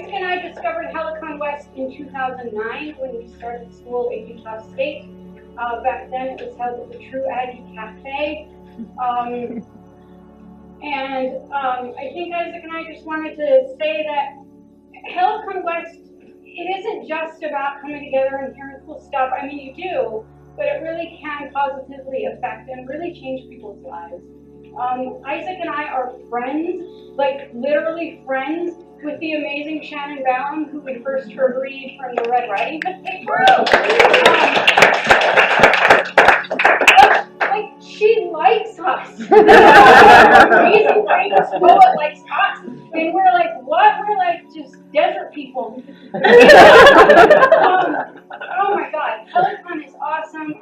Isaac and I discovered Helicon West in 2009 when we started school at Utah State. Back then it was held at the True Aggie Cafe. I think Isaac and I just wanted to say that Helicon West, it isn't just about coming together and hearing cool stuff. I mean, you do, but it really can positively affect and really change people's lives. Isaac and I are friends, like literally friends, with the amazing Shannon Ballum, who we first heard read from the Red Riding Hood paper. Like, she likes us. Amazing famous poet likes us. And we're like, what? We're like just desert people. Oh my God, Helicon is awesome.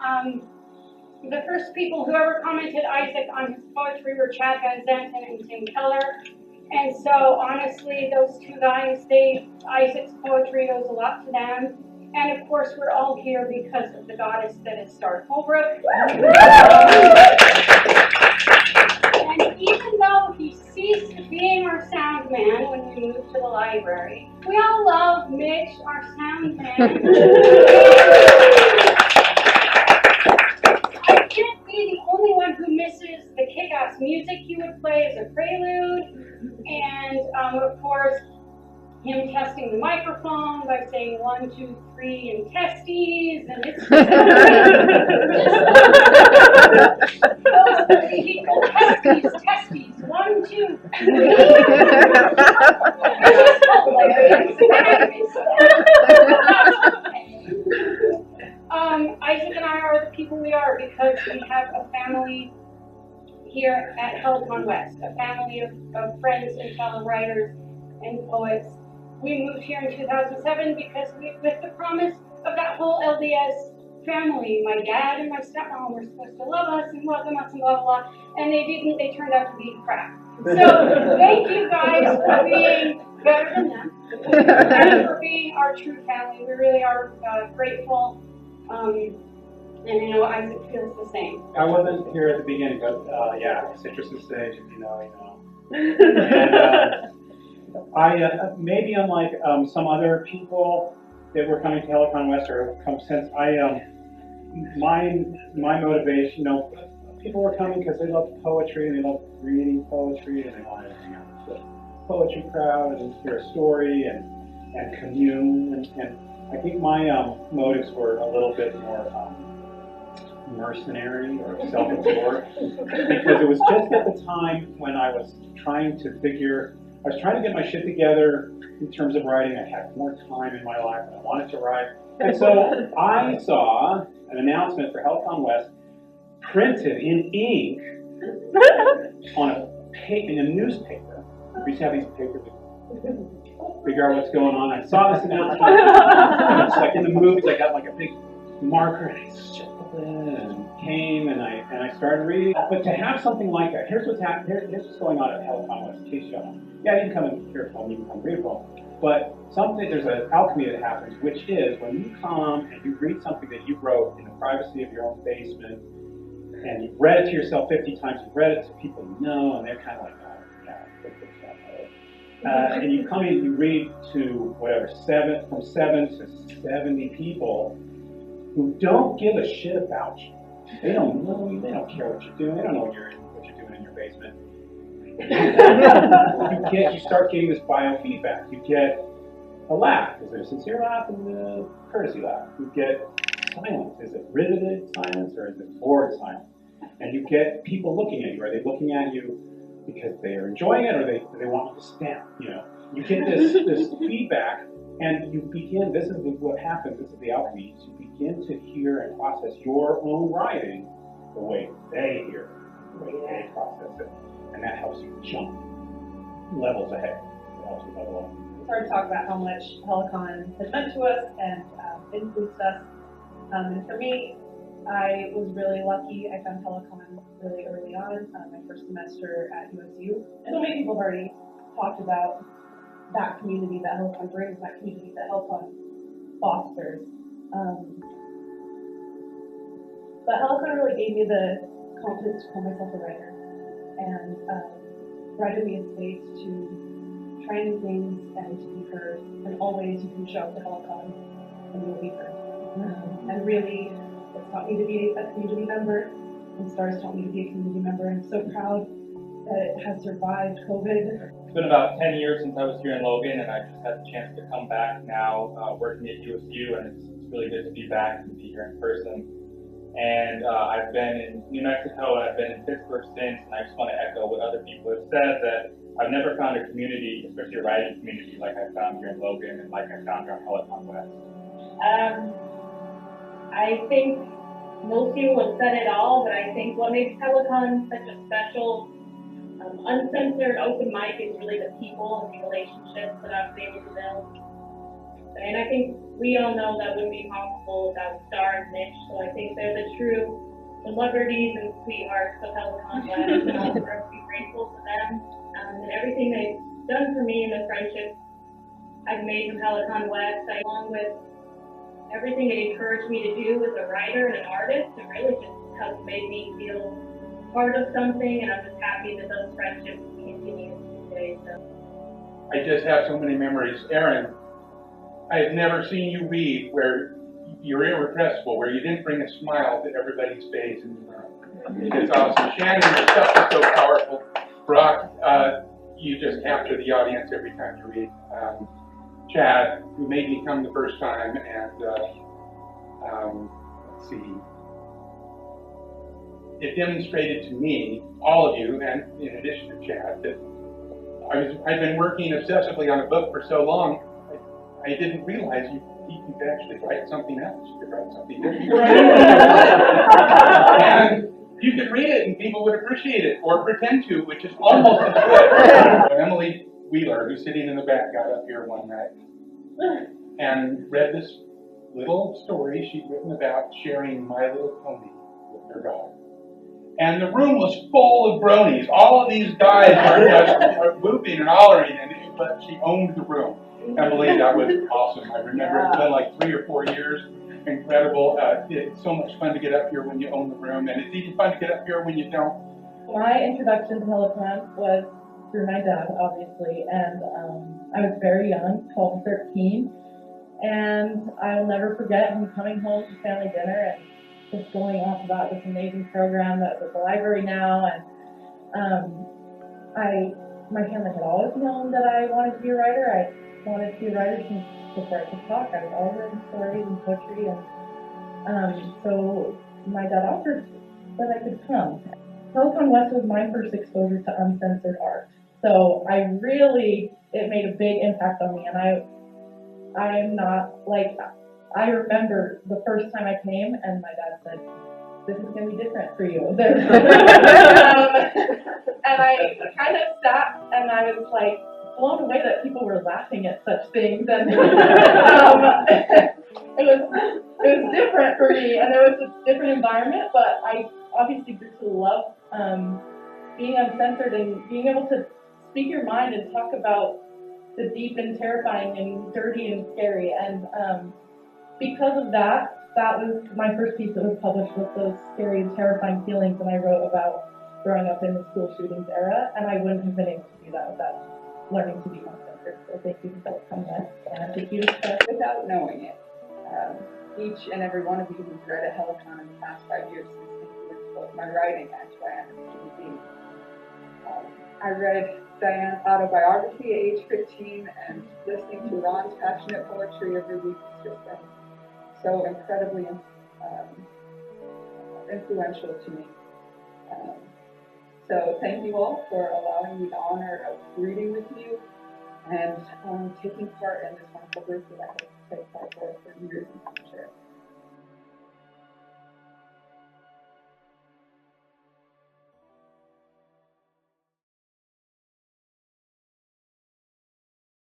The first people who ever commented Isaac on his poetry were Chad Van Zanten and Tim Keller. And so honestly, those two guys, Isaac's poetry owes a lot to them. And of course, we're all here because of the goddess that is Star Coulbrooke. And even though he ceased being our sound man when we moved to the library, we all love Mitch, our sound man. I can't be the only one who misses the kick-ass music he would play as a prelude. And of course, him testing the microphone by saying 1, 2, 3 and testes, and it's just those 3 people, testes, 1, 2, 3. It's just hilarious. Isaac and I are the people we are because we have a family here at Helicon West, a family of friends and fellow writers and poets. We moved here in 2007 because with the promise of that whole LDS family, my dad and my stepmom were supposed to love us and welcome us and blah, blah, blah, and they didn't. They turned out to be crap. So thank you guys for being better than them and for being our true family. We really are grateful. And I know Isaac feels the same. I wasn't here at the beginning, but yeah, Citrus and Sage, if you know, you know. And maybe unlike some other people that were coming to Helicon West or have come since, my motivation, you know, people were coming because they love poetry and they love reading poetry and they wanted to hang out with the poetry crowd and hear a story and commune. And I think my motives were a little bit more mercenary or self-absorbed because it was just at the time when I was trying to get my shit together in terms of writing. I had more time in my life and I wanted to write. And so I saw an announcement for Helicon West printed in ink in a newspaper. We used to have these papers to figure out what's going on. I saw this announcement. It's like in the movies, I got like a big marker and I shoved it and came and I started reading. But to have something like that, here's what's happening. Here's what's going on at Helicon West. In case you don't know. Yeah, you can come and hear a poem, you can come read a poem. But there's an alchemy that happens, which is when you come and you read something that you wrote in the privacy of your own basement, and you've read it to yourself 50 times, you've read it to people you know, and they're kind of like, oh, yeah, good stuff. And you come in and you read to whatever, from 7 to 70 people who don't give a shit about you. They don't know you, they don't care what you're doing, they don't know what you're doing in your basement. You start getting this biofeedback. You get a laugh. Is there a sincere laugh and a courtesy laugh? You get silence. Is it riveted silence or is it bored silence? And you get people looking at you. Are they looking at you because they are enjoying it or do they want you to stamp? You know, you get this feedback and you begin, this is what happens, this is the alchemy. You begin to hear and process your own writing the way they hear it, the way they process it. And that helps you jump levels ahead. It helps you level up. It's hard to talk about how much Helicon has meant to us and influenced us. And for me, I was really lucky. I found Helicon really early on, my first semester at USU. And so many people have already talked about that community that Helicon brings, that community that Helicon fosters. But Helicon really gave me the confidence to call myself a writer. And provided me a space to try new things and to be heard. And always you can show up to Helicon and you'll be heard. And really, it's taught me to be a community member, and STAR's taught me to be a community member. I'm so proud that it has survived COVID. It's been about 10 years since I was here in Logan, and I just had the chance to come back now working at USU, and it's really good to be back and be here in person. And I've been in New Mexico, and I've been in Pittsburgh since, and I just want to echo what other people have said, that I've never found a community, especially a writing community, like I found here in Logan and like I found here on Helicon West. I think most people have said it all, but I think what makes Helicon such a special, uncensored open mic is really the people and the relationships that I've been able to build. And I think we all know that wouldn't be possible without Star and Mitch, so I think they're the true celebrities and sweethearts of Helicon West, and I'll forever be grateful to them and everything they've done for me and the friendships I've made from Helicon West, along with everything it encouraged me to do as a writer and an artist. It really just has made me feel part of something, and I'm just happy that those friendships continue today. So. I just have so many memories. Erin, I have never seen you read where you're irrepressible, where you didn't bring a smile to everybody's face in the room. It's awesome. Shannon, your stuff is so powerful. Brock, you just capture the audience every time you read. Chad, who made me come the first time, and let's see. It demonstrated to me, all of you, and in addition to Chad, that I've been working obsessively on a book for so long, I didn't realize you could actually write something else. You could write something different. And you could read it and people would appreciate it, or pretend to, which is almost as good. When Emily Wheeler, who's sitting in the back, got up here one night and read this little story she'd written about sharing My Little Pony with her dog. And the room was full of bronies. All of these guys are just whooping and hollering, but she owned the room. Emily, that was awesome. I remember it's been like 3 or 4 years. Incredible. It's so much fun to get up here when you own the room, and it's even fun to get up here when you don't. My introduction to Helicon was through my dad, obviously, and I was very young, 12 or 13, and I'll never forget him coming home to family dinner and just going off about this amazing program that was at the library now, and my family had always known that I wanted to be a writer. I wanted to be a writer since before I could talk. I was always writing stories and poetry, and so my dad offered that I could come. Helicon West was my first exposure to uncensored art. So it made a big impact on me, and I am not like, I remember the first time I came and my dad said, "This is going to be different for you." And I kind of sat and I was like blown away that people were laughing at such things, and it was different for me, and it was a different environment, but I obviously grew to love being uncensored and being able to speak your mind and talk about the deep and terrifying and dirty and scary. And because of that was my first piece that was published with those scary and terrifying feelings, and I wrote about growing up in the school shootings era, and I wouldn't have been able to do that without learning to be uncensored. So thank you for coming back, and thank you to without knowing it. Each and every one of you who've read a Helicon in the past 5 years since influenced both my writing and Diana's TV. I read Diane's autobiography at age 15, and listening to Ron's passionate poetry every week has just been so incredibly influential to me. So thank you all for allowing me the honor of reading with you and taking part in this wonderful group that I hope to take part for years in the future.